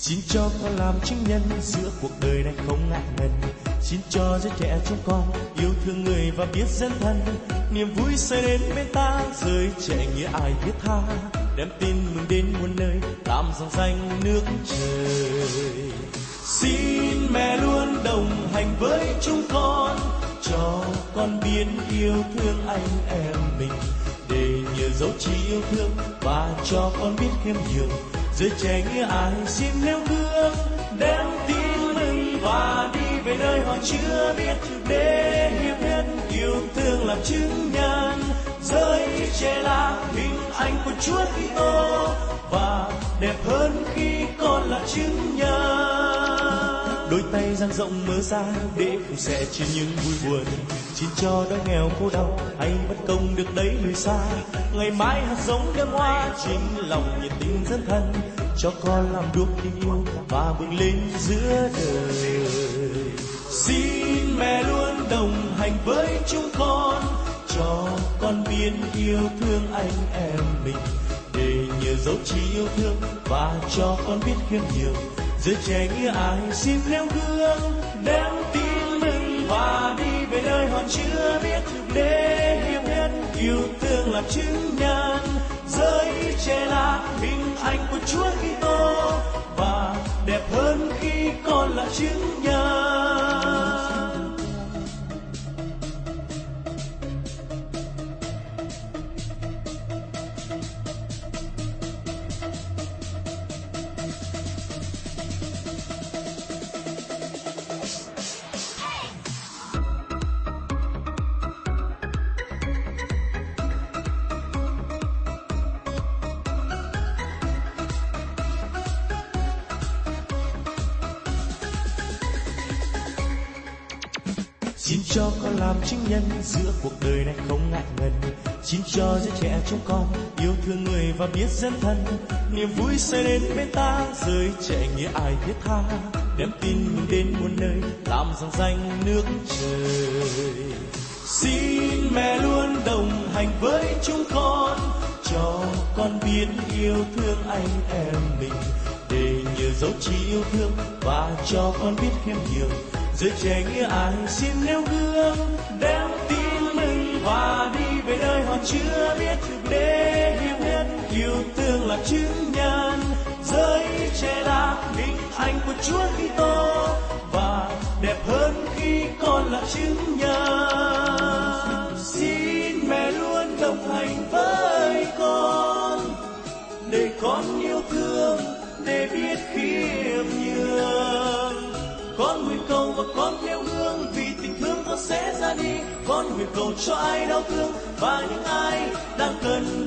Xin cho con làm chứng nhân giữa cuộc đời này không ngại ngần. Xin cho giới trẻ chúng con yêu thương người và biết dấn thân. Niềm vui sẽ đến bên ta, giới trẻ nghĩa ai thiết tha, đem tin mừng đến muôn nơi, tạm dòng danh nước trời. Xin mẹ luôn đồng hành với chúng con, cho con biết yêu thương anh em mình, để nhờ dấu chỉ yêu thương và cho con biết khiêm nhường. Giới trẻ nghĩa ai xin nêu gương, đem tin mừng và đi về nơi họ chưa biết, để hiệp nhân yêu thương làm chứng nhân. Giới trẻ là hình ảnh của Chúa Kitô và đẹp hơn khi con là chứng nhân. Đôi tay dang rộng mở ra để cùng sẻ chia những vui buồn. Xin cho đói nghèo khổ đau hay bất công được đẩy lùi xa. Ngày mai hạt giống đơm hoa, chính lòng nhiệt tình dấn thân, cho con làm đuốc tình yêu và vươn lên giữa đời. Xin mẹ luôn đồng hành với chúng con, cho con biết yêu thương anh em mình, để nhờ dấu chỉ yêu thương và cho con biết khiêm nhường. Giới trẻ nghĩa ai xin nêu gương, đem tin mừng và đi về nơi họ chưa biết, để hiệp nhân yêu thương làm chứng nhân. Giới trẻ là hình ảnh của Chúa Kitô và đẹp hơn khi con là chứng nhân. Xin cho con làm chứng nhân giữa cuộc đời này không ngại ngần. Xin cho giới trẻ chúng con yêu thương người và biết dấn thân. Niềm vui sẽ đến bên ta, giới trẻ nghĩa ai thiết tha, đem tin mừng đến muôn nơi, tạm dòng danh nước trời. Xin mẹ luôn đồng hành với chúng con, cho con biết yêu thương anh em mình, để nhờ dấu chỉ yêu thương và cho con biết khiêm nhường. Giới trẻ nghĩa ai xin nêu gương, đem tin mừng và đi về nơi họ chưa biết, để hiệp nhân yêu thương là chứng nhân. Giới trẻ là hình ảnh của Chúa Kitô và đẹp hơn khi con là chứng nhân. Xin mẹ luôn đồng hành với con, để con yêu thương, để biết khiêm nhường. Con nguyện cầu và con nêu gương, vì tình thương con sẽ ra đi. Con nguyện cầu cho ai đau thương và những ai đang cần